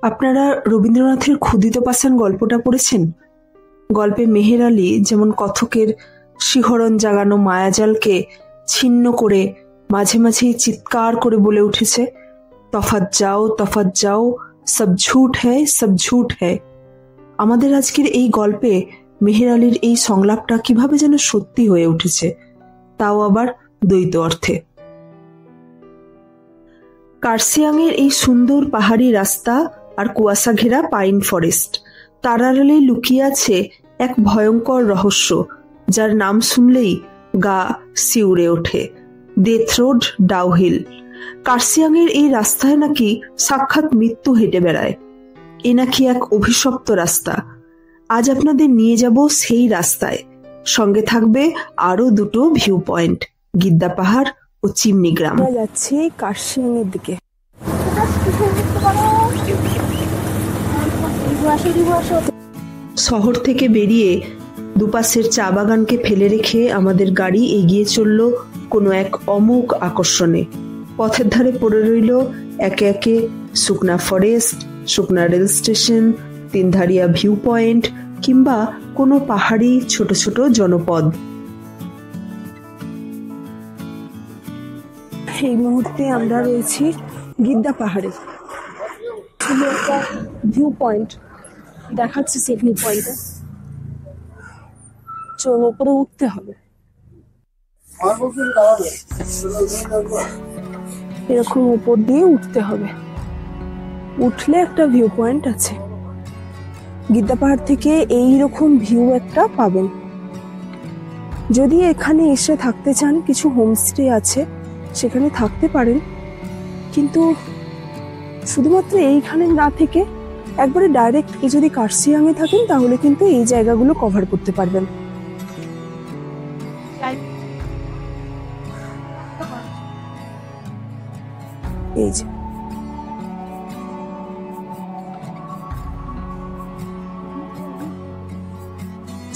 আপনারা রবীন্দ্রনাথের ক্ষুদিত পাষাণ গল্পটা পড়েছেন? গল্পে মেহের আলী যেমন কথকের শিহরণ জাগানো মায়াজালকে ছিন্ন করে মাঝে মাঝেই চিৎকার করে বলে উঠেছে, তফাৎ যাও, সব ঝুট হ্যায়, সব ঝুট হ্যায়। আমাদের আজকের এই গল্পে মেহের আলীর এই সংলাপটা কিভাবে যেন সত্যি হয়ে উঠেছে, তাও আবার দ্বৈত অর্থে। কার্সিয়াংয়ের এই সুন্দর পাহাড়ি রাস্তা আর কুয়াশা ঘেরা পাইন ফরেস্ট, তার আড়ালে লুকিয়ে আছে এক ভয়ঙ্কর রহস্য, যার নাম শুনলেই গা শিউরে ওঠে। Death road Dowhill. কার্সিয়াংয়ের এই রাস্তায় নাকি সাক্ষাৎ মৃত্যু হেঁটে বেড়ায়। এ নাকি এক অভিশপ্ত রাস্তা। আজ আপনাদের নিয়ে যাব সেই রাস্তায়। সঙ্গে থাকবে আরো দুটো ভিউ পয়েন্ট, গিদ্দা পাহাড় ও চিমনি গ্রাম। যাচ্ছি কার্সিয়াংয়ের দিকে। শহর থেকে বেরিয়ে দুপাশের চা বাগানকে ফেলে রেখে আমাদের গাড়ি এগিয়ে চলল কোনো এক অমোঘ আকর্ষণে। পথের ধারে পড়ে রইল একে একে শুকনা ফরেস্ট, শুকনা rail station, Tindharia view point কিংবা কোনো পাহাড়ি ছোট ছোট জনপদ। এই মুহূর্তে আমরা রয়েছি গিদ্দা পাহাড়ে। একটা ভিউ পয়েন্ট দেখাচ্ছে, সেই ভিউ পয়েন্টে চলো উপরে উঠতে হবে। এরকম উপর দিয়ে উঠতে হবে, উঠলে একটা ভিউ পয়েন্ট আছে। গিদ্দা পাহাড় থেকে এইরকম ভিউ একটা পাবেন। যদি এখানে এসে থাকতে চান, কিছু হোমস্টে আছে, সেখানে থাকতে পারেন, কিন্তু শুধুমাত্র এইখানে না থেকে একবারে ডাইরেক্ট যদি কার্সিয়াংয়ে থাকেন তাহলে কিন্তু এই জায়গাগুলো কভার করতে পারবেন। এই যে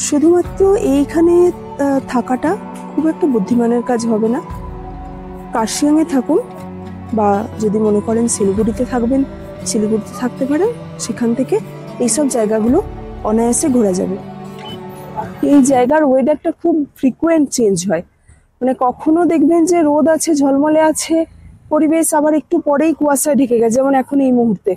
শুধুমাত্র এইখানে থাকাটা খুব একটা বুদ্ধিমানের কাজ হবে না। কার্সিয়াংয়ে থাকুন, বা যদি মনে করেন শিলিগুড়িতে থাকবেন, শিলিগুড়িতে থাকতে পারেন। সেখান থেকে এইসব জায়গাগুলো অনায়াসে ঘোরা যাবে। এই জায়গার ওয়েদারটা খুব ফ্রিকুয়েন্ট চেঞ্জ হয়, মানে কখনো দেখবেন যে রোদ আছে, ঝলমলে আছে পরিবেশ, আবার একটু পরেই কুয়াশায় ঢেকে গেছে, যেমন এখন এই মুহূর্তে।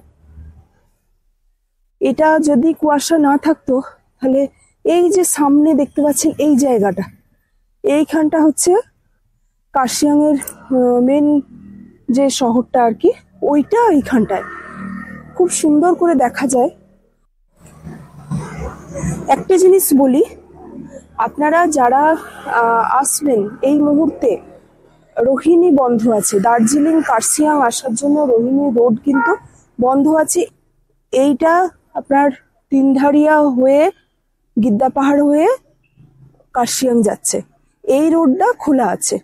এটা যদি কুয়াশা না থাকতো তাহলে এই যে সামনে দেখতে পাচ্ছেন এই জায়গাটা, এইখানটা হচ্ছে কার্সিয়াংয়ের মেন যে শহরটা আর কি, ওইটা এইখানটায় খুব সুন্দর করে দেখা যায়। একটা জিনিস বলি, আপনারা যারা আসবেন এই মুহূর্তে, রোহিণী বন্ধ আছে। দার্জিলিং কার্সিয়াং আসার জন্য রোহিণী রোড কিন্তু বন্ধ আছে। এইটা আপনার তিনধারিয়া হয়ে গিদ্দা পাহাড় হয়ে কার্সিয়াং যাচ্ছে, এই রোডটা খোলা আছে।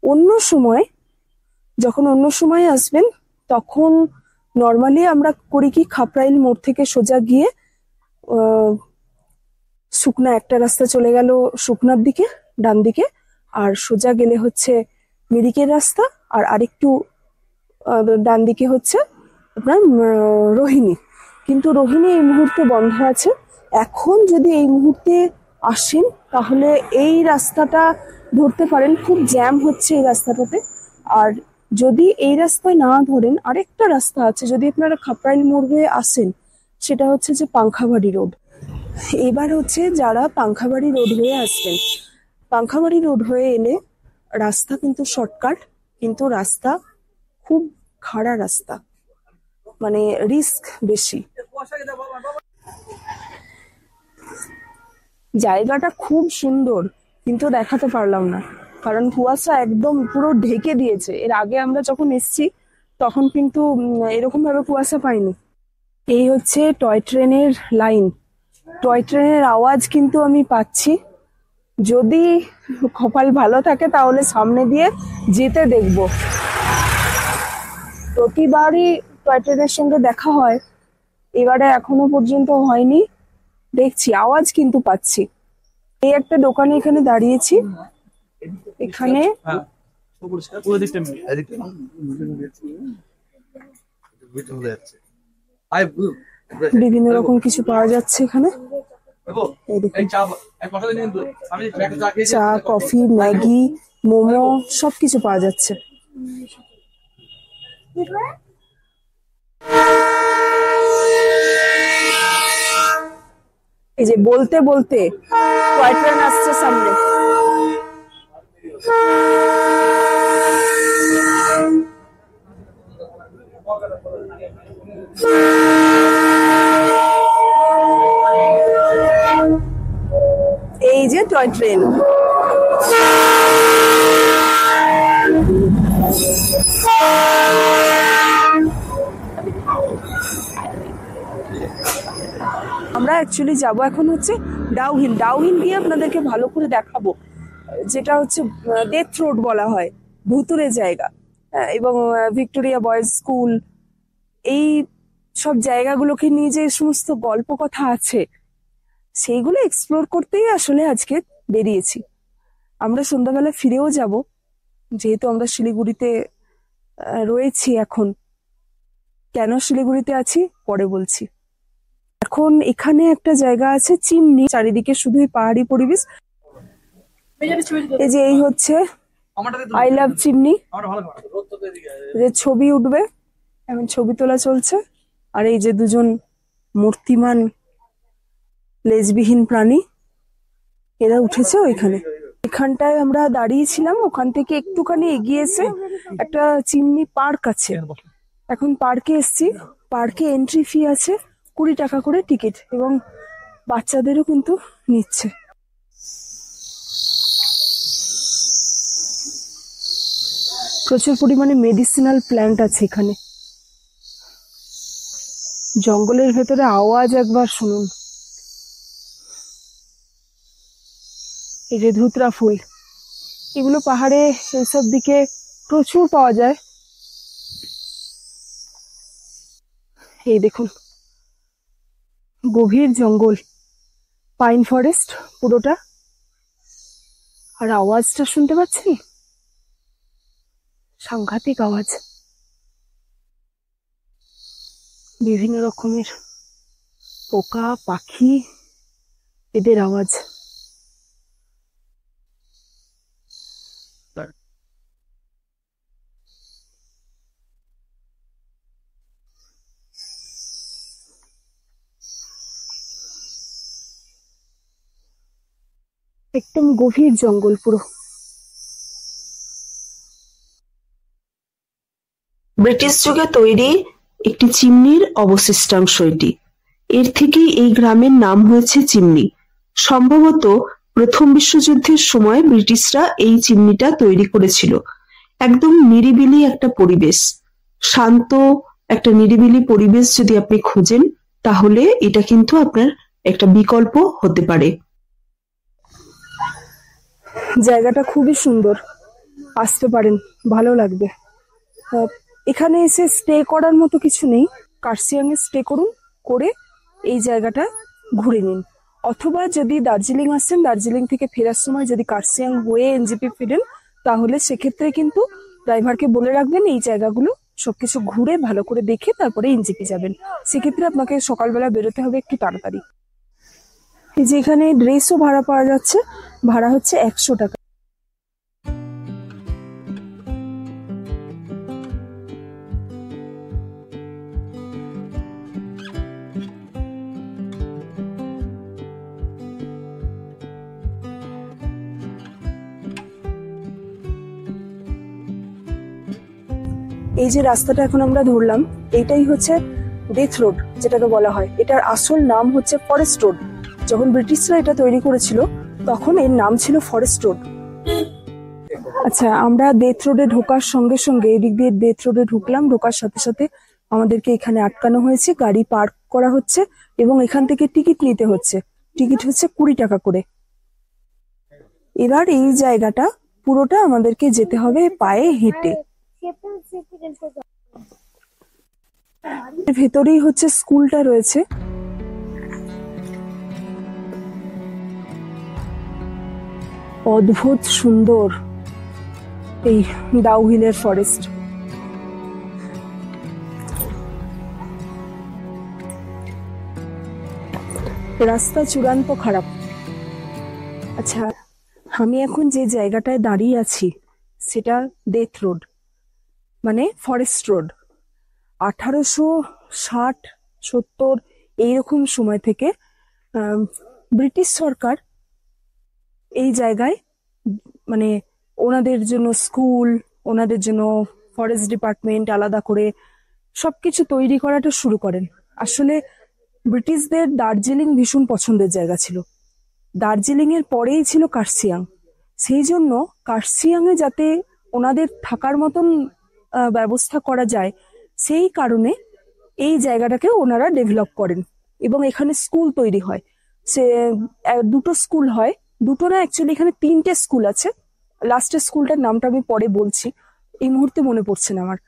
অন্য সময়, যখন অন্য সময় আসবেন তখন নর্মালি আমরা করি কি, খাপরাইল মোড় থেকে সোজা গিয়ে শুকনা একটা রাস্তা চলে গেল শুকনার দিকে ডান দিকে, আর সোজা গেলে হচ্ছে মিরিকের রাস্তা, আর আরেকটু ডান দিকে হচ্ছে আপনার রোহিণী। কিন্তু রোহিণী এই মুহূর্তে বন্ধ আছে। এখন যদি এই মুহূর্তে আসেন তাহলে এই রাস্তাটা ধরতে পারেন, খুব জ্যাম হচ্ছে এই রাস্তাটাতে। আর যদি এই রাস্তায় না ধরেন, আরেকটা রাস্তা আছে, যদি আপনারা খাপরাইল মোড় হয়ে আসেন, সেটা হচ্ছে যে পাংখাবাড়ি রোড। এবার হচ্ছে যারা পাংখাবাড়ি রোড হয়ে আসবেন, পাংখাবাড়ি রোড হয়ে এলে রাস্তা কিন্তু শর্টকাট, কিন্তু রাস্তা খুব খাড়া রাস্তা, মানে রিস্ক বেশি। জায়গাটা খুব সুন্দর, কিন্তু দেখাতে পারলাম না কারণ কুয়াশা একদম পুরো ঢেকে দিয়েছে। এর আগে আমরা যখন এসছি তখন কিন্তু এরকম ভাবে কুয়াশা পাইনি। এই হচ্ছে টয় ট্রেনের লাইন। টয় ট্রেনের আওয়াজ কিন্তু আমি পাচ্ছি। যদি কপাল ভালো থাকে তাহলে সামনে দিয়ে যেতে দেখব। প্রতিবারই টয় ট্রেনের সঙ্গে দেখা হয়, এবারে এখনো পর্যন্ত হয়নি। দেখছি, আওয়াজ কিন্তু পাচ্ছি। এই একটা দোকানে এখানে দাঁড়িয়েছি, এখানে বিভিন্ন রকম কিছু পাওয়া যাচ্ছে এখানে। এই দেখুন, চা, কফি, ম্যাগি, মোমো সবকিছু পাওয়া যাচ্ছে। এই যে বলতে বলতে টয় ট্রেন আসছে সামনে। এই যে টয় ট্রেন। আমরা অ্যাকচুয়ালি যাবো এখন হচ্ছে ডাউহিল। ডাউহিল গিয়ে আপনাদেরকে ভালো করে দেখাবো, যেটা হচ্ছে ডেথ রোড বলা হয়, ভুতুরে জায়গা। এবং ভিক্টোরিয়া বয়েজ স্কুল, এই সব জায়গাগুলোকে নিয়ে যে সমস্ত গল্প কথা আছে সেইগুলো এক্সপ্লোর করতেই আসলে আজকে বেরিয়েছি। আমরা সন্ধ্যাবেলা ফিরেও যাব, যেহেতু আমরা শিলিগুড়িতে রয়েছি এখন। কেন শিলিগুড়িতে আছি পরে বলছি। এখন এখানে একটা জায়গা আছে চিমনি, চারিদিকে শুধুই পাহাড়ি পরিবেশ। এই যে এই হচ্ছে আই লাভ চিমনি, যে ছবি উঠবে, এখন ছবি তোলা চলছে। আর এই যে দুজন মূর্তিমান লেজবিহীন প্রাণী, এরা উঠেছে ওইখানে। এখানটায় আমরা দাঁড়িয়েছিলাম, ওখান থেকে একটুখানি এগিয়ে এসে একটা চিমনি পার্ক আছে। এখন পার্কে এসছি। পার্কে এন্ট্রি ফি আছে 20 টাকা করে টিকিট, এবং বাচ্চাদেরও কিন্তু নিচ্ছে। প্রচুর পরিমাণে মেডিসিনাল প্ল্যান্ট আছে এখানে। জঙ্গলের ভেতরে আওয়াজ একবার শুনুন। এই যে ধুতরা ফুল, এগুলো পাহাড়ে এইসব দিকে প্রচুর পাওয়া যায়। এই দেখুন, গভীর জঙ্গল, পাইন ফরেস্ট পুরোটা। আর আওয়াজটা শুনতে পাচ্ছেন, সাংঘাতিক আওয়াজ। বিভিন্ন রকমের পোকা পাখি, এদের আওয়াজ। একদম গভীর জঙ্গল পুরো। ব্রিটিশ যুগে তৈরি একটি চিমনির অবশিষ্টাংশ এটি। এর থেকেই এই গ্রামের নাম হয়েছে চিমনি। সম্ভবত প্রথম বিশ্বযুদ্ধের সময় ব্রিটিশরা এই চিমনিটা তৈরি করেছিল। একদম নিরিবিলি একটা পরিবেশ, শান্ত একটা নিরিবিলি পরিবেশ যদি আপনি খোঁজেন, তাহলে এটা কিন্তু আপনার একটা বিকল্প হতে পারে। জায়গাটা খুবই সুন্দর, আসতে পারেন, ভালো লাগবে। এখানে এসে স্টে করার মতো কিছু নেই। কার্সিয়াং এ স্টে করুন, করে এই জায়গাটা ঘুরে নিন। অথবা যদি দার্জিলিং আসছেন, দার্জিলিং থেকে ফেরার সময় যদি কার্সিয়াং হয়ে এনজেপি ফিরেন, তাহলে সেক্ষেত্রে কিন্তু ড্রাইভারকে বলে রাখবেন এই জায়গাগুলো সবকিছু ঘুরে ভালো করে দেখে তারপরে এনজেপি যাবেন। সেক্ষেত্রে আপনাকে সকালবেলা বেরোতে হবে একটু তাড়াতাড়ি। এই যে এখানে ড্রেসও ভাড়া পাওয়া যাচ্ছে, ভাড়া হচ্ছে 100 টাকা। এই যে রাস্তাটা এখন আমরা ধরলাম, এইটাই হচ্ছে ডেথ রোড যেটাকে বলা হয়। এটার আসল নাম হচ্ছে ফরেস্ট রোড। যখন ব্রিটিশরা এটা তৈরি করেছিল তখন এর নাম ছিল ফরেস্ট রোড। আচ্ছা, আমরা ডেথ রোডে ঢোকার সঙ্গে সঙ্গে এদিক দিয়ে ডেথ রোডে ঢুকলাম, ঢোকার সাথে সাথে আমাদেরকে এখানে আটকানো হয়েছে, গাড়ি পার্ক করা হচ্ছে এবং এখান থেকে টিকিট নিতে হচ্ছে। টিকিট হচ্ছে 20 টাকা করে। এবার এই জায়গাটা পুরোটা আমাদেরকে যেতে হবে পায়ে হেঁটে। ভেতরেই হচ্ছে স্কুলটা রয়েছে। অদ্ভুত সুন্দর এই ডাউহিলের ফরেস্ট। রাস্তা চূড়ান্ত খারাপ। আচ্ছা, আমি এখন যে জায়গাটায় দাঁড়িয়ে আছি সেটা ডেথ রোড, মানে ফরেস্ট রোড। 1860-70 এইরকম সময় থেকে ব্রিটিশ সরকার এই জায়গায় মানে ওনাদের জন্য স্কুল, ওনাদের জন্য ফরেস্ট ডিপার্টমেন্ট আলাদা করে সবকিছু তৈরি করাটা শুরু করেন। আসলে ব্রিটিশদের দার্জিলিং ভীষণ পছন্দের জায়গা ছিল। দার্জিলিং এর পরেই ছিল কার্শিয়াং। সেই জন্য কার্শিয়াং এ যাতে ওনাদের থাকার মতন ব্যবস্থা করা যায়, সেই কারণে এই জায়গাটাকে ওনারা ডেভেলপ করেন এবং এখানে স্কুল তৈরি হয়। সে দুটো স্কুল হয়, দুটো না অ্যাকচুয়ালি এখানে 3টে স্কুল আছে। লাস্টের স্কুলটার নামটা আমি পরে বলছি, এই মুহূর্তে মনে পড়ছে না আমার।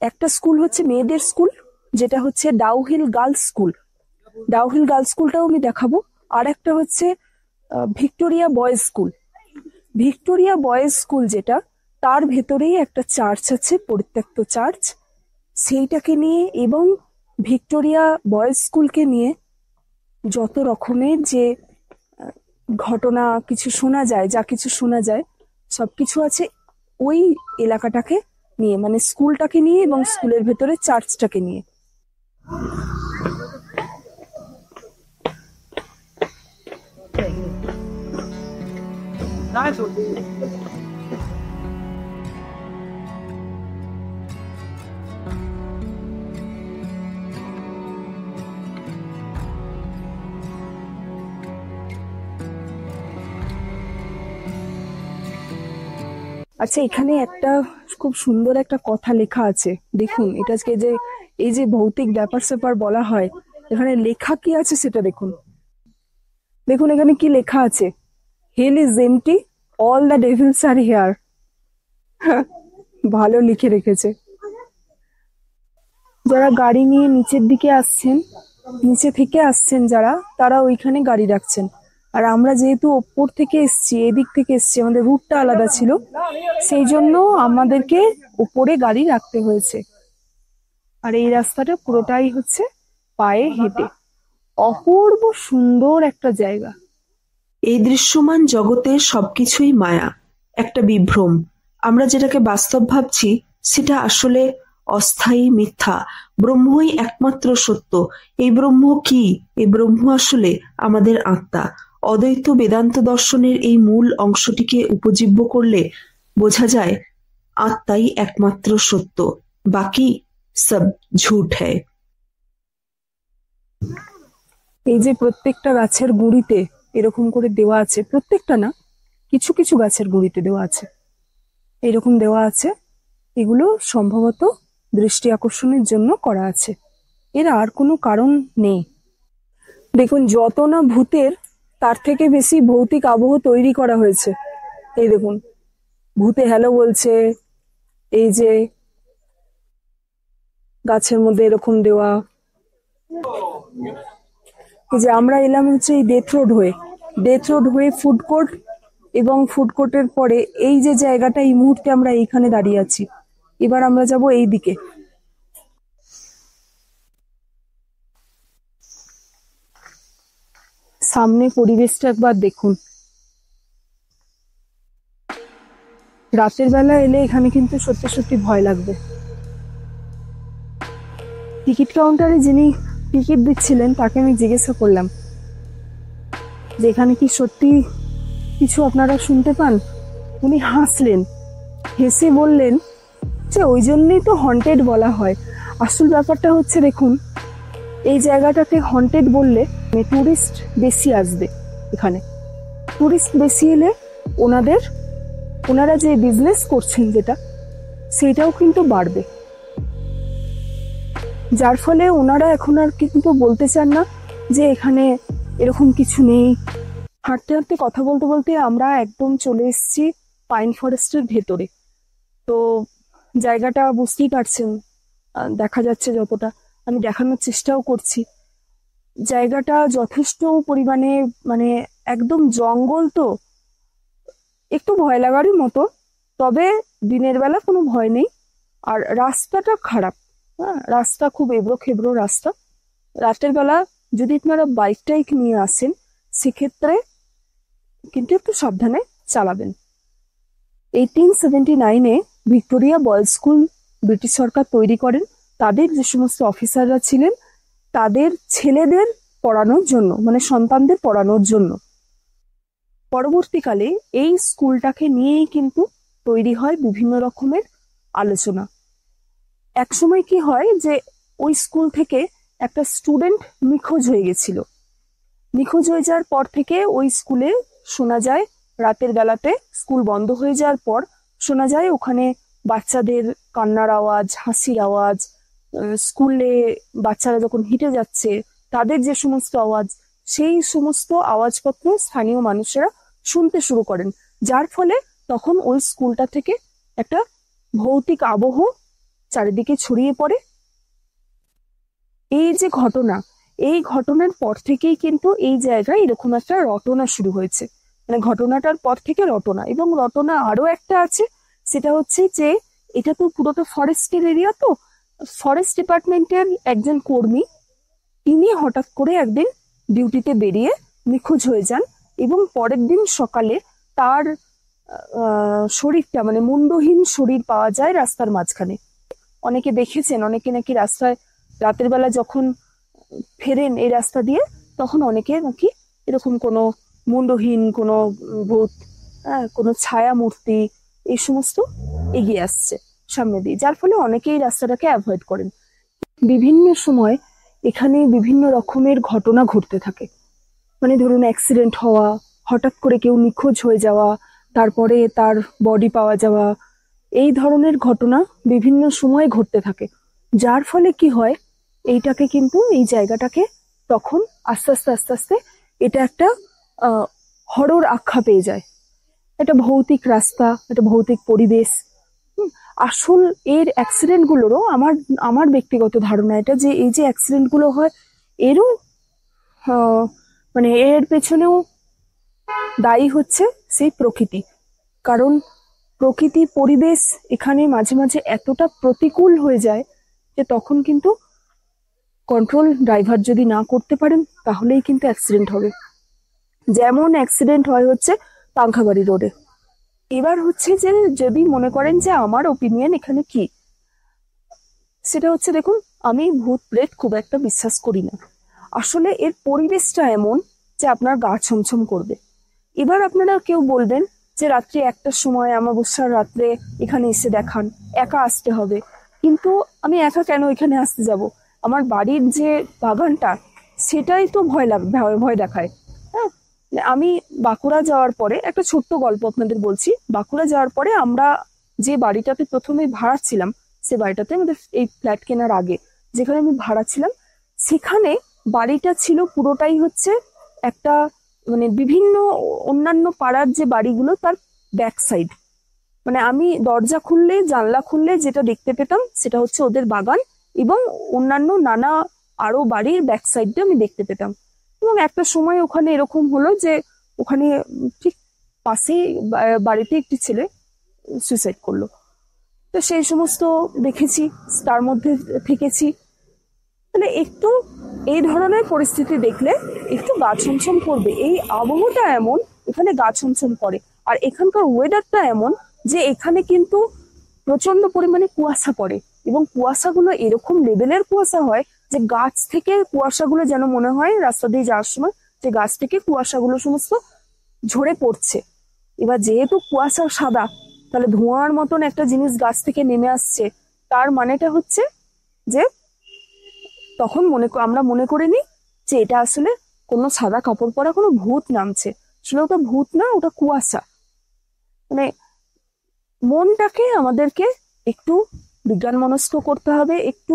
একটা স্কুল হচ্ছে মেয়েদের স্কুল, যেটা হচ্ছে Dow Hill girls school. Dow Hill girls স্কুলটাও আমি দেখাবো। আর একটা হচ্ছে Victoria boys school. Victoria boys school যেটা, তার ভেতরেই একটা চার্চ আছে, পরিত্যক্ত চার্চ, সেইটাকে নিয়ে এবং ভিক্টোরিয়া বয়েজ স্কুলকে নিয়ে যত রকমের যে ঘটনা কিছু শোনা যায়, যা কিছু শোনা যায় সবকিছু আছে ওই এলাকাটাকে নিয়ে, মানে স্কুলটাকে নিয়ে এবং স্কুলের ভেতরে চার্চটাকে নিয়ে। আচ্ছা, এখানে একটা খুব সুন্দর একটা কথা লেখা আছে, দেখুন। এটাকে যে এই যে ভৌতিক ব্যাপার স্যাপার বলা হয়, এখানে লেখা কি আছে সেটা দেখুন। দেখুন এখানে কি লেখা আছে, hell is empty, all the devils are here. ভালো লিখে রেখেছে। যারা গাড়ি নিয়ে নিচের দিকে আসছেন, নিচে থেকে আসছেন যারা, তারা ওইখানে গাড়ি রাখছেন। আর আমরা যেহেতু ওপর থেকে এসছি, এদিক থেকে এসছি, আমাদের রুটটা আলাদা ছিল, সেই জন্য আমাদেরকে উপরে গাড়ি রাখতে হয়েছে। আর এই রাস্তাটা পুরোটাই হচ্ছে পায়ে হেঁটে। অপূর্ব সুন্দর একটা জায়গা। এই দৃশ্যমান জগতে সবকিছুই মায়া, একটা বিভ্রম। আমরা যেটাকে বাস্তব ভাবছি সেটা আসলে অস্থায়ী, মিথ্যা। ব্রহ্মই একমাত্র সত্য। এই ব্রহ্ম কি? এই ব্রহ্ম আসলে আমাদের আত্মা। অদ্বৈত বেদান্ত দর্শনের এই মূল অংশটিকে উপজীব্য করলে বোঝা যায় আত্মাই একমাত্র সত্য, বাকি সব ঝুট হ্যায়। এই যে প্রত্যেকটা গাছের গুঁড়িতে এরকম করে দেওয়া আছে, প্রত্যেকটা না, কিছু কিছু গাছের গুঁড়িতে দেওয়া আছে, এরকম দেওয়া আছে, এগুলো সম্ভবত দৃষ্টি আকর্ষণের জন্য করা আছে, এর আর কোনো কারণ নেই। দেখুন, যত না ভূতের, তার থেকে বেশি ভৌতিক আবহ তৈরি করা হয়েছে। এই দেখুন, ভূতে হ্যালো বলছে, এই যে গাছের মধ্যে এরকম দেওয়া। এই যে আমরা এলাম হচ্ছে এই ডেথ রোড হয়ে ফুড কোর্ট, এবং ফুড কোর্টের পরে এই যে জায়গাটা, এই মুহূর্তে আমরা এইখানে দাঁড়িয়ে আছি। এবার আমরা যাব এই দিকে। সামনে পরিবেশটা একবার দেখুন। রাতের বেলা এলে এখানে কিন্তু সত্যি সত্যি ভয় লাগবে। টিকিট কাউন্টারে যিনি টিকিট দিচ্ছিলেন তাকে আমি জিজ্ঞাসা করলাম যে এখানে কি সত্যি কিছু আপনারা শুনতে পান? উনি হাসলেন, হেসে বললেন যে ওই জন্যই তো হন্টেড বলা হয়। আসল ব্যাপারটা হচ্ছে, দেখুন, এই জায়গাটাকে হন্টেড বললে টুরিস্ট বেশি আসবে। এখানে টুরিস্ট বেশি এলে ওনারা যে বিজনেস করছেন যেটা, সেটাও কিন্তু বাড়বে। যার ফলে ওনারা এখন আর কিন্তু বলতে চান না যে এখানে এরকম কিছু নেই। হাঁটতে হাঁটতে কথা বলতে বলতে আমরা একদম চলে এসেছি পাইন ফরেস্টের ভেতরে। তো জায়গাটা বুঝতেই পারছেন, দেখা যাচ্ছে যতটা, আমি দেখানোর চেষ্টাও করছি। জায়গাটা যথেষ্ট পরিমাণে, মানে একদম জঙ্গল, তো একটু ভয় লাগারই মতো, তবে দিনের বেলা কোনো ভয় নেই। আর রাস্তাটা খারাপ, হ্যাঁ, রাস্তা খুব এবড়ো খেবড়ো রাস্তা। রাতের বেলা যদি আপনারা বাইক টাইক নিয়ে আসেন সেক্ষেত্রে কিন্তু একটু সাবধানে চালাবেন। 1879-এ ভিক্টোরিয়া বয়েজ স্কুল ব্রিটিশ সরকার তৈরি করেন। তাদের যে সমস্ত অফিসাররা ছিলেন তাদের ছেলেদের পড়ানোর জন্য, মানে সন্তানদের পড়ানোর জন্য। পরবর্তীকালে এই স্কুলটাকে নিয়েই কিন্তু তৈরি হয় বিভিন্ন রকমের আলোচনা। একসময় কি হয় যে ওই স্কুল থেকে একটা স্টুডেন্ট নিখোঁজ হয়ে গেছিল। নিখোঁজ হয়ে যাওয়ার পর থেকে ওই স্কুলে শোনা যায়, রাতের বেলাতে স্কুল বন্ধ হয়ে যাওয়ার পর শোনা যায় ওখানে বাচ্চাদের কান্নার আওয়াজ, হাসির আওয়াজ, স্কুলে বাচ্চারা যখন হেঁটে যাচ্ছে তাদের যে সমস্ত আওয়াজ, সেই সমস্ত আওয়াজপত্র স্থানীয় মানুষেরা শুনতে শুরু করেন। যার ফলে তখন ওই স্কুলটা থেকে একটা ভৌতিক আবহ চারিদিকে ছড়িয়ে পড়ে। এই যে ঘটনা, এই ঘটনার পর থেকেই কিন্তু এই জায়গায় এরকম একটা রটনা শুরু হয়েছে। মানে ঘটনাটার পর থেকে রটনা, এবং রটনা আরো একটা আছে, সেটা হচ্ছে যে এটা তো পুরোটা ফরেস্টের এরিয়া, তো ফরেস্ট ডিপার্টমেন্টের একজন কর্মী তিনি হঠাৎ করে একদিন ডিউটিতে বেরিয়ে নিখোঁজ হয়ে যান, এবং পরের দিন সকালে তার শরীরটা, মানে মুন্ডহীন শরীর পাওয়া যায় রাস্তার মাঝখানে। অনেকে দেখেছেন, অনেকে নাকি রাস্তায় রাতের বেলা যখন ফেরেন এই রাস্তা দিয়ে, তখন অনেকে নাকি এরকম কোনো মুন্ডহীন কোনো ভূত, কোনো ছায়া মূর্তি এই সমস্ত এগিয়ে আসছে সামনে দিয়ে, যার ফলে অনেকে এই রাস্তাটাকে অ্যাভয়েড করেন। বিভিন্ন সময় এখানে বিভিন্ন রকমের ঘটনা ঘটতে থাকে। মানে ধরুন অ্যাক্সিডেন্ট হওয়া, হঠাৎ করে কেউ নিখোঁজ হয়ে যাওয়া, তারপরে তার বডি পাওয়া যাওয়া, এই ধরনের ঘটনা বিভিন্ন সময়ে ঘটতে থাকে। যার ফলে কি হয়, এইটাকে কিন্তু এই জায়গাটাকে তখন আস্তে আস্তে আস্তে আস্তে এটা একটা হরর আখ্যা পেয়ে যায়। একটা ভৌতিক রাস্তা, একটা ভৌতিক পরিবেশ। আসল এর অ্যাক্সিডেন্ট গুলোরও আমার আমার ব্যক্তিগত ধারণা এটা, যে এই যে অ্যাক্সিডেন্ট গুলো হয় এরও মানে এর পেছনেও দায়ী হচ্ছে সেই প্রকৃতি। কারণ প্রকৃতি পরিবেশ এখানে মাঝে মাঝে এতটা প্রতিকূল হয়ে যায় যে তখন কিন্তু কন্ট্রোল ড্রাইভার যদি না করতে পারেন তাহলেই কিন্তু অ্যাক্সিডেন্ট হবে। যেমন অ্যাক্সিডেন্ট হয় হচ্ছে পাংখাবাড়ি রোডে। এবার হচ্ছে যে যদি মনে করেন যে আমার ওপিনিয়ন এখানে কি, সেটা হচ্ছে দেখুন, আমি ভূত প্রেত খুব একটা বিশ্বাস করি না। আসলে এর পরিবেশটা এমন যে আপনার গা ছমছম করবে। এবার আপনারা কেউ বলবেন যে রাত্রি 1টার সময় অমাবস্যার রাত্রে এখানে এসে দেখান, একা আসতে হবে। কিন্তু আমি একা কেন এখানে আসতে যাব? আমার বাড়ির যে বাগানটা সেটাই তো ভয় দেখায়। হ্যাঁ, আমি বাঁকুড়া যাওয়ার পরে একটা ছোট্ট গল্প আপনাদের বলছি। বাঁকুড়া যাওয়ার পরে আমরা যে বাড়িটাতে প্রথমে ভাড়া ছিলাম, সে বাড়িটাতে আমাদের এই ফ্ল্যাট কেনার আগে যেখানে আমি ভাড়া ছিলাম, সেখানে বাড়িটা ছিল পুরোটাই হচ্ছে একটা, মানে বিভিন্ন অন্যান্য পাড়ার যে বাড়িগুলো তার ব্যাক সাইড। মানে আমি দরজা খুললে, জানলা খুললে যেটা দেখতে পেতাম সেটা হচ্ছে ওদের বাগান, এবং অন্যান্য নানা আরো বাড়ির ব্যাক সাইডটা আমি দেখতে পেতাম। এবং একটা সময় ওখানে এরকম হলো যে ওখানে ঠিক পাশে বাড়িতে একটি ছেলে সুইসাইড করলো। তো সেই সমস্ত দেখেছি, তার মধ্যে থেকেছি। মানে একটু এই ধরনের পরিস্থিতি দেখলে একটু গা ছমছম করবে। এই আবহাওয়াটা এমন, এখানে গা ছমছম করে। আর এখানকার ওয়েদারটা এমন যে এখানে কিন্তু প্রচন্ড পরিমাণে কুয়াশা পড়ে, এবং কুয়াশাগুলো এরকম লেভেলের কুয়াশা হয় যে গাছ থেকে কুয়াশাগুলো যেন মনে হয় রাস্তা দিয়ে যাওয়ার সময় যে গাছ থেকে কুয়াশাগুলো সমস্ত ঝরে পড়ছে। এবার যেহেতু কুয়াশা সাদা, তাহলে ধোঁয়ার মতন একটা জিনিস গাছ থেকে নেমে আসছে, তার মানেটা হচ্ছে যে তখন আমরা মনে করে নিই যে এটা আসলে কোনো সাদা কাপড় পরা কোনো ভূত নামছে। আসলে ওটা ভূত না, ওটা কুয়াশা। মানে মনটাকে আমাদেরকে একটু বিজ্ঞান মনস্ক করতে হবে, একটু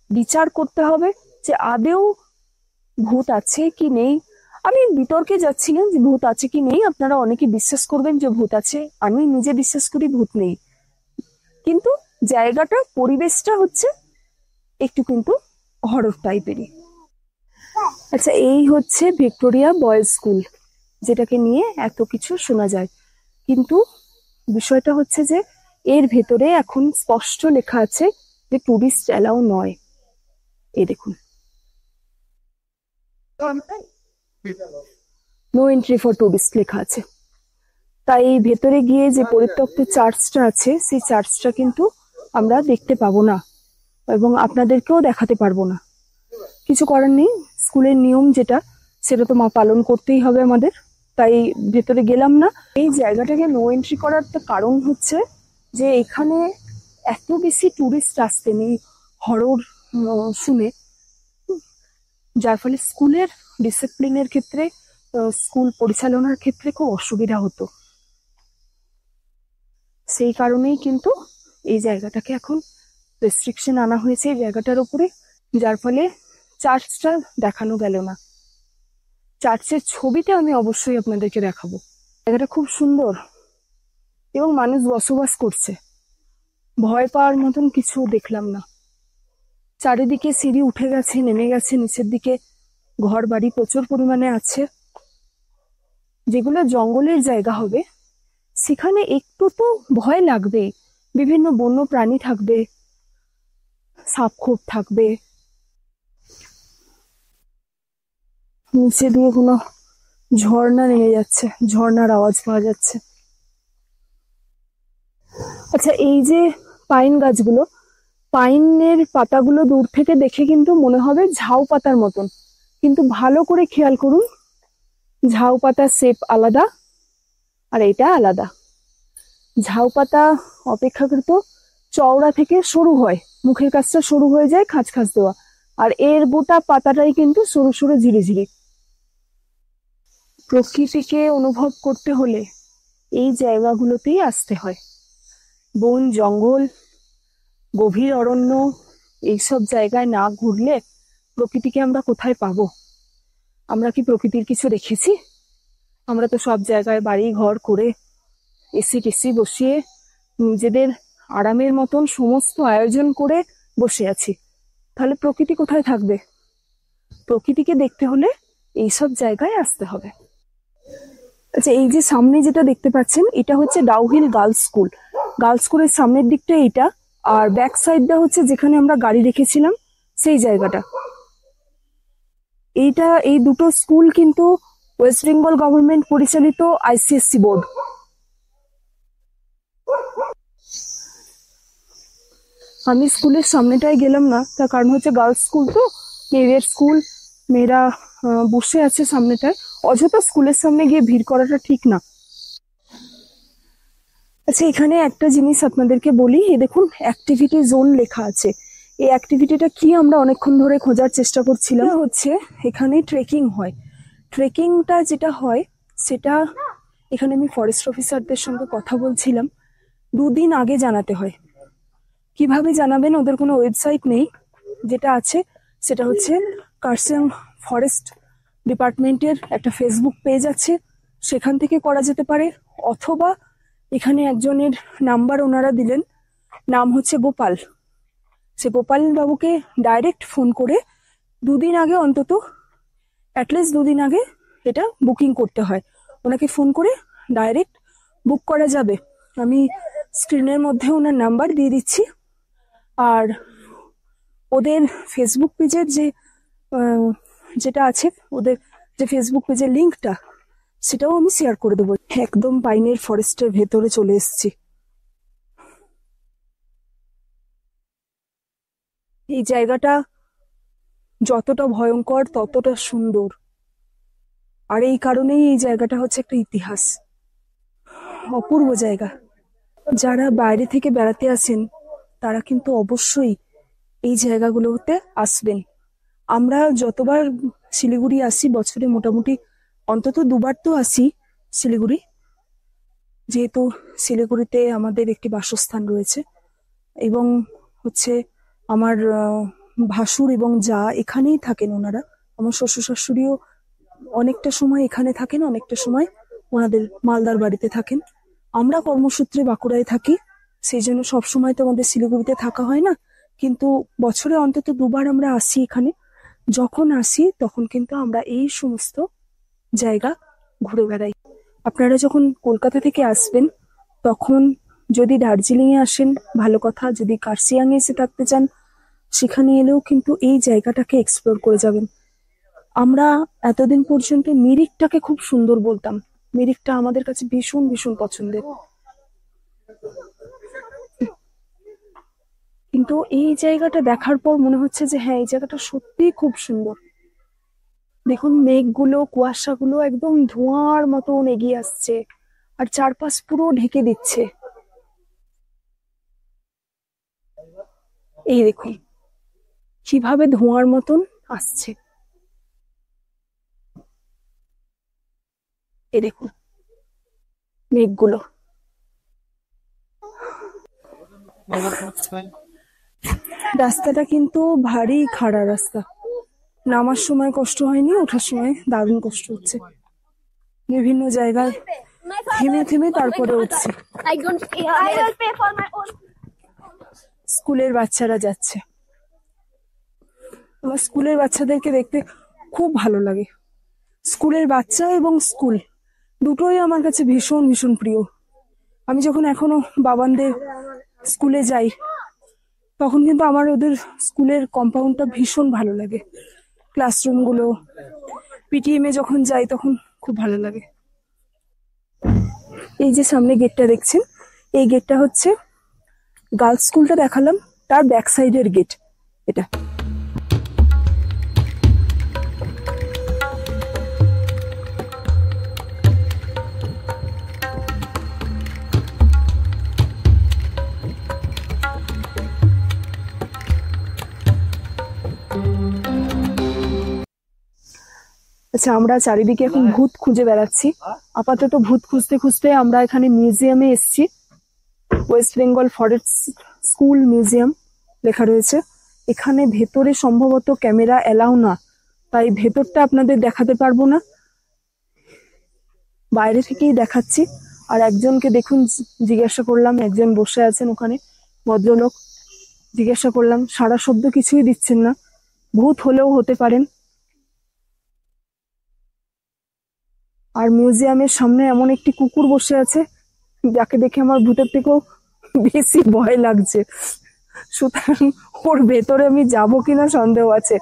বিচার করতে হবে যে আদেও ভূত আছে কি নেই। আমি বিতর্কে যাচ্ছিলাম যে ভূত আছে কি নেই, আপনারা অনেকে বিশ্বাস করবেন যে ভূত আছে, আমি নিজে বিশ্বাস করি ভূত নেই। কিন্তু জায়গাটা, পরিবেশটা হচ্ছে একটু কিন্তু হরর টাইপেরই। আচ্ছা, এই হচ্ছে ভিক্টোরিয়া বয়েজ স্কুল, যেটাকে নিয়ে এত কিছু শোনা যায়। কিন্তু বিষয়টা হচ্ছে যে এর ভেতরে এখন স্পষ্ট লেখা আছে যে টুরিস্ট অ্যালাউ নয়। এই দেখুন, নো এন্ট্রি ফর টুরিস্ট লেখা আছে। তাই ভেতরে গিয়ে যে পরিত্যক্ত চার্চটা আছে সেই চার্চটা কিন্তু আমরা দেখতে পাবো না এবং আপনাদেরকেও দেখাতে পারবো না। কিছু করার নেই, স্কুলের নিয়ম যেটা সেটা তো পালন করতেই হবে আমাদের। তাই ভেতরে গেলাম না। এই জায়গাটাকে নো এন্ট্রি করার তো কারণ হচ্ছে যে এখানে এত বেশি টুরিস্ট আসতে নেই হরর শুনে, যার ফলে স্কুলের ডিসিপ্লিনের ক্ষেত্রে, স্কুল পরিচালনার ক্ষেত্রে খুব অসুবিধা হতো। সেই কারণেই কিন্তু এই জায়গাটাকে এখন রেস্ট্রিকশন আনা হয়েছে এই জায়গাটার উপরে, যার ফলে চার্চটা দেখানো গেল না। চার্চের ছবিতে আমি অবশ্যই আপনাদেরকে দেখাবো। জায়গাটা খুব সুন্দর এবং মানুষ বসবাস করছে, ভয় পাওয়ার মতন কিছু দেখলাম না। চারিদিকে সিঁড়ি উঠে গেছে, নেমে গেছে, নিচের দিকে ঘর বাড়ি প্রচুর পরিমাণে আছে। যেগুলো জঙ্গলের জায়গা হবে সেখানে একটু তো ভয় লাগবেই, বিভিন্ন বন্য প্রাণী থাকবে, সাপখোপ থাকবে। নিচে দিয়ে কোনো ঝর্ণা নেমে যাচ্ছে, ঝর্ণার আওয়াজ পাওয়া যাচ্ছে। আচ্ছা, এই যে পাইন গাছগুলো, পাইনের পাতাগুলো দূর থেকে দেখে কিন্তু মনে হবে ঝাউ পাতার মতন, কিন্তু ভালো করে খেয়াল করুন, ঝাউ পাতার শেপ আলাদা আর এটা আলাদা। ঝাউ পাতা অপেক্ষাকৃত চওড়া থেকে সরু হয়, মুখের কাছটা সরু হয়ে যায়, খাঁজ খাঁজ দেওয়া, আর এর গোটা পাতাটাই কিন্তু সরু সরু ঝিরিঝিরি। প্রকৃতিকে অনুভব করতে হলে এই জায়গাগুলোতেই আসতে হয়। বন জঙ্গল, গভীর অরণ্য, এইসব জায়গায় না ঘুরলে প্রকৃতিকে আমরা কোথায় পাবো? আমরা কি প্রকৃতির কিছু দেখেছি? আমরা তো সব জায়গায় বাড়ি ঘর করে এসি টেসি বসিয়ে নিজেদের আরামের মতন সমস্ত আয়োজন করে বসে আছি। তাহলে প্রকৃতি কোথায় থাকবে? প্রকৃতিকে দেখতে হলে এইসব জায়গায় আসতে হবে। আচ্ছা, এই যে সামনে যেটা দেখতে পাচ্ছেন এটা হচ্ছে ডাউহিল গার্লস স্কুল। গার্লস স্কুলের সামনের দিকটা এইটা, আর ব্যাক সাইডটা হচ্ছে যেখানে আমরা গাড়ি রেখেছিলাম সেই জায়গাটা। এই দুটো স্কুল কিন্তু ওয়েস্ট বেঙ্গল গভর্নমেন্ট পরিচালিত আইসিএসসি বোর্ড। আমি স্কুলের সামনেটায় গেলাম না, তার কারণ হচ্ছে গার্লস স্কুল তো, মেয়েদের স্কুল, মেয়েরা বসে আছে সামনেটায়, অযথা স্কুলের সামনে গিয়ে ভিড় করাটা ঠিক না। আচ্ছা, এখানে একটা জিনিস আপনাদেরকে বলি, এই দেখুন অ্যাক্টিভিটি জোন লেখা আছে। এই অ্যাক্টিভিটিটা কি আমরা অনেকক্ষণ ধরে খোঁজার চেষ্টা করছিলাম। হচ্ছে এখানে ট্রেকিং হয়। ট্রেকিংটা যেটা হয় সেটা এখানে আমি ফরেস্ট অফিসারদের সঙ্গে কথা বলছিলাম, 2 দিন আগে জানাতে হয়। কিভাবে জানাবেন? ওদের কোনো ওয়েবসাইট নেই, যেটা আছে সেটা হচ্ছে কার্সিয়াং ফরেস্ট ডিপার্টমেন্টের একটা ফেসবুক পেজ আছে, সেখান থেকে করা যেতে পারে, অথবা এখানে একজনের নাম্বার ওনারা দিলেন, নাম হচ্ছে গোপাল। সে গোপাল বাবুকে ডাইরেক্ট ফোন করে 2 দিন আগে, অন্তত অ্যাটলিস্ট 2 দিন আগে এটা বুকিং করতে হয়। ওনাকে ফোন করে ডাইরেক্ট বুক করা যাবে। আমি স্ক্রিনের মধ্যে ওনার নাম্বার দিয়ে দিচ্ছি, আর ওদের ফেসবুক পেজের যেটা আছে, ওদের যে ফেসবুক পেজের লিঙ্কটা, সেটাও আমি শেয়ার করে দেবো। একদম পাইনের ফরেস্টের ভেতরে চলে এসেছি। এই জায়গাটা যতটা ভয়ঙ্কর ততটা সুন্দর, আর এই কারণেই এই জায়গাটা হচ্ছে একটা ইতিহাস, অপূর্ব জায়গা। যারা বাইরে থেকে বেড়াতে আসেন তারা কিন্তু অবশ্যই এই জায়গাগুলোতে আসবেন। আমরা যতবার শিলিগুড়ি আসি, বছরে মোটামুটি অন্তত 2 বার তো আসি শিলিগুড়ি, যেহেতু শিলিগুড়িতে আমাদের একটি বাসস্থান রয়েছে, এবং হচ্ছে আমার ভাসুর এবং যা এখানেই থাকেন ওনারা। আমার শ্বশুর শাশুড়িও অনেকটা সময় এখানে থাকেন, অনেকটা সময় ওনাদের মালদার বাড়িতে থাকেন। আমরা কর্মসূত্রে বাঁকুড়ায় থাকি, সেই জন্য সবসময় তো আমাদের শিলিগুড়িতে থাকা হয় না, কিন্তু বছরে অন্তত 2 বার আমরা আসি এখানে। যখন আসি তখন কিন্তু আমরা এই সমস্ত জায়গা ঘুরে বেড়াই। আপনারা যখন কলকাতা থেকে আসবেন তখন যদি দার্জিলিং এ আসেন ভালো কথা, যদি কার্সিয়াং এ এসে থাকতে চান সেখানে এলেও কিন্তু এই জায়গাটাকে এক্সপ্লোর করে যাবেন। আমরা এতদিন পর্যন্ত মিরিকটাকে খুব সুন্দর বলতাম, মিরিকটা আমাদের কাছে ভীষণ ভীষণ পছন্দের, কিন্তু এই জায়গাটা দেখার পর মনে হচ্ছে যে হ্যাঁ এই জায়গাটা সত্যিই খুব সুন্দর। দেখুন মেঘগুলো কুয়াশাগুলো একদম ধোঁয়ার মতন এগিয়ে আসছে আর চারপাশ পুরো ঢেকে দিচ্ছে। এই দেখুন কিভাবে ধোঁয়ার মতন আসছে, এই দেখুন মেঘগুলো। রাস্তাটা কিন্তু ভারী খাড়া রাস্তা, নামার সময় কষ্ট হয়নি, ওঠার সময় দারুণ কষ্ট হচ্ছে। বিভিন্ন জায়গায় থেমে থেমে তারপরে উঠছে। স্কুলের বাচ্চারা যাচ্ছে, আমার স্কুলের বাচ্চাদেরকে দেখতে খুব ভালো লাগে। স্কুলের বাচ্চা এবং স্কুল দুটোই আমার কাছে ভীষণ ভীষণ প্রিয়। আমি যখন এখনো বাবানদের স্কুলে যাই তখন কিন্তু আমার ওদের স্কুলের কম্পাউন্ডটা ভীষণ ভালো লাগে, ক্লাসরুম গুলো, পিটিএম এ যখন যাই তখন খুব ভালো লাগে। এই যে সামনে গেটটা দেখছেন, এই গেটটা হচ্ছে গার্লস স্কুলটা দেখালাম তার ব্যাক সাইডের গেট এটা। আচ্ছা, আমরা চারিদিকে এখন ভূত খুঁজে বেড়াচ্ছি। আপাতত ভূত খুঁজতে খুঁজতে আমরা এখানে মিউজিয়ামে এসেছি, West Bengal forest school museum লেখা রয়েছে। এখানে ভেতরে সম্ভবত ক্যামেরা এলাও না, তাই ভেতরটা আপনাদের দেখাতে পারবো না, বাইরে থেকেই দেখাচ্ছি। আর একজনকে দেখুন জিজ্ঞাসা করলাম, একজন বসে আছেন ওখানে ভদ্রলোক, জিজ্ঞাসা করলাম সারা শব্দ কিছুই দিচ্ছেন না, ভূত হলেও হতে পারেন। আর মিউজিয়ামের সামনে এমন একটি কুকুর বসে আছে যাকে দেখে আমার ভূতের থেকেও বেশি ভয় লাগছে, সুতরাং ওর ভেতরে আমি যাব কিনা সন্দেহ আছে।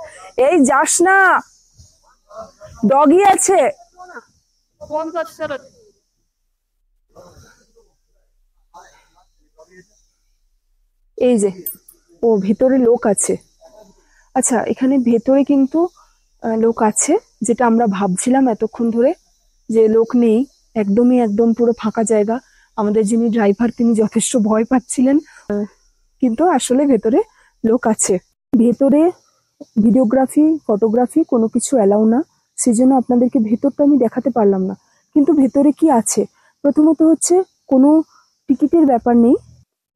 এই যাস না, ডগি আছে। এই যে ও ভেতরে লোক আছে। আচ্ছা, এখানে ভেতরে কিন্তু লোক আছে, যেটা আমরা ভাবছিলাম এতক্ষণ ধরে যে লোক নেই, একদম পুরো ফাঁকা জায়গা। আমাদের যিনি ড্রাইভার তিনি যথেষ্ট ভয় পাচ্ছিলেন, কিন্তু আসলে ভেতরে লোক আছে। ভেতরে ভিডিওগ্রাফি ফটোগ্রাফি কোনো কিছু অ্যালাউ না, সেজন্য আপনাদেরকে ভেতরটা আমি দেখাতে পারলাম না। কিন্তু ভেতরে কি আছে, প্রথমত হচ্ছে কোনো টিকিটের ব্যাপার নেই।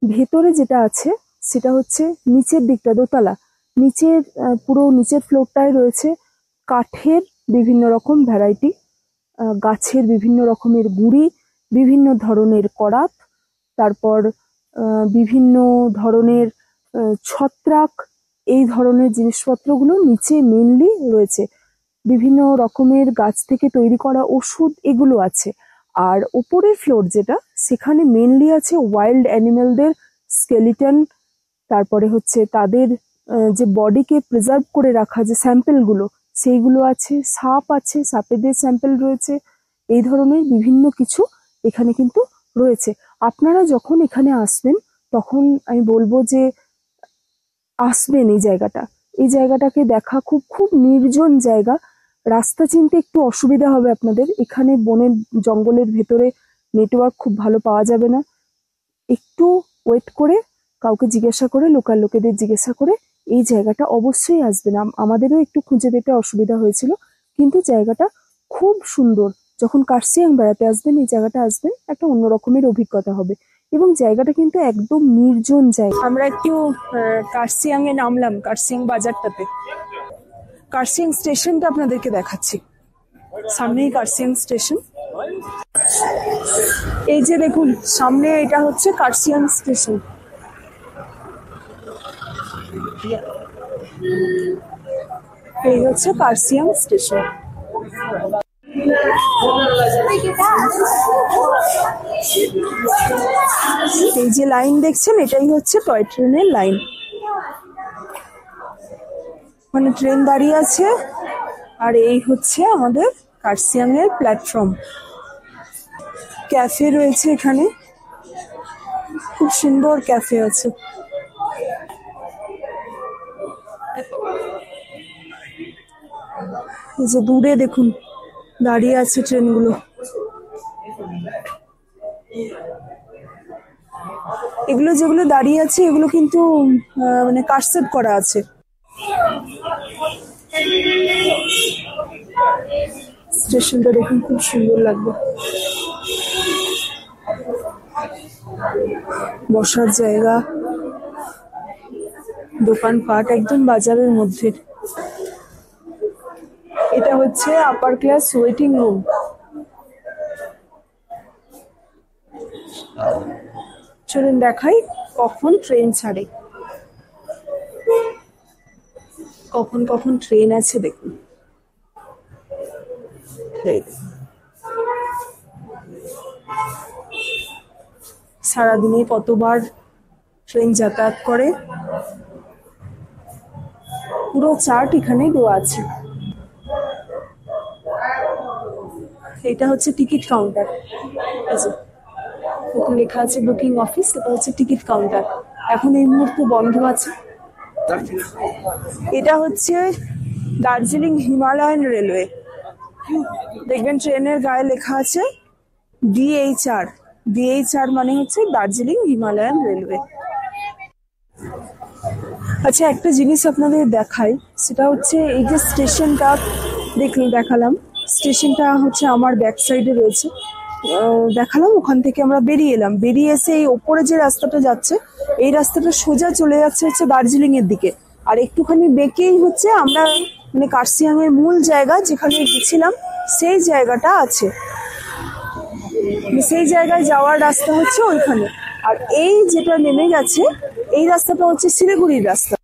ভেতরে যেটা আছে সেটা হচ্ছে নিচের দিকটা, দোতলা, নিচের পুরো নিচের ফ্লোরটায় রয়েছে কাঠের বিভিন্ন রকম ভ্যারাইটি, গাছের বিভিন্ন রকমের গুঁড়ি, বিভিন্ন ধরনের করাত, তারপর বিভিন্ন ধরনের ছত্রাক, এই ধরনের জিনিসপত্রগুলো নিচে মেনলি রয়েছে। বিভিন্ন রকমের গাছ থেকে তৈরি করা ওষুধ এগুলো আছে। আর উপরের ফ্লোর যেটা, সেখানে মেনলি আছে ওয়াইল্ড অ্যানিমেলদের স্কেলিটন, তারপরে হচ্ছে তাদের যে বডিকে প্রিজার্ভ করে রাখা যে স্যাম্পেলগুলো সেইগুলো আছে, সাপ আছে, সাপেদের স্যাম্পেল রয়েছে, এই ধরনের বিভিন্ন কিছু এখানে কিন্তু রয়েছে। আপনারা যখন এখানে আসবেন তখন আমি বলবো যে আসবেন এই জায়গাটাকে দেখা, খুব খুব নির্জন জায়গা। রাস্তা চিনতে একটু অসুবিধা হবে আপনাদের, এখানে বনের জঙ্গলের ভেতরে নেটওয়ার্ক খুব ভালো পাওয়া যাবে না, একটু ওয়েট করে কাউকে জিজ্ঞাসা করে, লোকাল লোকেদের জিজ্ঞাসা করে এই জায়গাটা অবশ্যই আসবেন। আমাদেরও একটু খুঁজে পেতে অসুবিধা হয়েছিল, কিন্তু জায়গাটা খুব সুন্দর। যখন কার্শিয়াং বেড়াতে আসবেন এই জায়গাটা আসবেন, একটা অন্য রকমের অভিজ্ঞতা হবে। এবং জায়গাটা কিন্তু একদম নির্জন জায়গা। আমরা একটু কার্শিয়াং এ নামলাম, কার্শিয়াং বাজারটাতে। কার্শিয়াং স্টেশনটা আপনাদেরকে দেখাচ্ছি, সামনেই কার্শিয়াং স্টেশন। এই যে দেখুন সামনে, এটা হচ্ছে কার্শিয়াং স্টেশন। এই হচ্ছে কার্শিয়াং স্টেশন। এই যে লাইন দেখছেন, এটাই হচ্ছে টয় ট্রেনের লাইন, মানে ট্রেন দাঁড়িয়ে আছে আর এই হচ্ছে আমাদের কার্সিয়াং এর প্ল্যাটফর্ম। ক্যাফে রয়েছে এখানে, খুব সুন্দর ক্যাফে আছে। এই যে দূরে দেখুন দাঁড়িয়ে আছে ট্রেনগুলো। এগুলো যেগুলো দাঁড়িয়ে আছে এগুলো কিন্তু মানে কারসেট করা আছে। স্টেশনটা দেখুন খুব সুন্দর লাগবে, বসার জায়গা, দোকানপাট একদম বাজারের মধ্যে। এটা হচ্ছে আপার ক্লাস ওয়েটিং রুম। চলুন দেখাই কখন ট্রেন ছাড়ে, কখন কখন ট্রেন আছে দেখুন। সারাদিনে কতবার ট্রেন যাতায়াত করে পুরো চার্ট এখানে দেওয়া আছে। এটা হচ্ছে টিকিট কাউন্টার, লেখা আছে বুকিং অফিস, এটা হচ্ছে টিকিট কাউন্টার, এখন এই মুহূর্তে বন্ধ আছে। এটা হচ্ছে দার্জিলিং হিমালয়ান রেলওয়ে, দেখবেন ট্রেনের গায়ে লেখা আছে DHR। DHR মানে হচ্ছে দার্জিলিং হিমালয়ান রেলওয়ে। আচ্ছা, একটা জিনিস আপনাদের দেখাই, সেটা হচ্ছে এই যে স্টেশনটা দেখালাম, স্টেশনটা হচ্ছে আমার ব্যাক সাইডে রয়েছে, দেখালাম। ওখান থেকে আমরা বেরিয়ে এলাম, বেরিয়ে এসে এই ওপরে যে রাস্তাটা যাচ্ছে এই রাস্তাটা সোজা চলে যাচ্ছে হচ্ছে দার্জিলিং এর দিকে, আর একটুখানি বেঁকেই হচ্ছে আমরা মানে কার্সিয়াং এর মূল জায়গা যেখানে গেছিলাম সেই জায়গাটা আছে, সেই জায়গায় যাওয়ার রাস্তা হচ্ছে ওইখানে। আর এই যেটা নেমে গেছে এই রাস্তাটা হচ্ছে শিলিগুড়ির রাস্তা।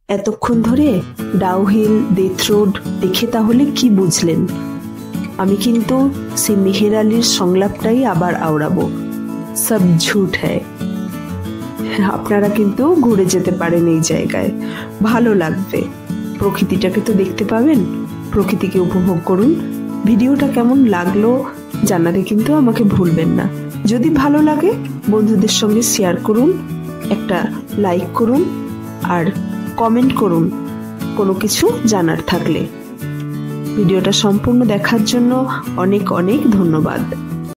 এতক্ষণ ধরে ডাউহিল, ডেথ রোড দেখে তাহলে কি বুঝলেন? আমি কিন্তু সেই মেহের আলীর সংলাপটাই আবার আওড়াবো, সব ঝুট হ্যায়। আপনারা কিন্তু ঘুরে যেতে পারেন এই জায়গায়, ভালো লাগবে। প্রকৃতিটাকে তো দেখতে পাবেন, প্রকৃতিকে উপভোগ করুন। ভিডিওটা কেমন লাগলো জানাতে কিন্তু আমাকে ভুলবেন না। যদি ভালো লাগে বন্ধুদের সঙ্গে শেয়ার করুন, একটা লাইক করুন আর কমেন্ট করুন কোনো কিছু জানার থাকলে। ভিডিওটা সম্পূর্ণ দেখার জন্য অনেক অনেক ধন্যবাদ।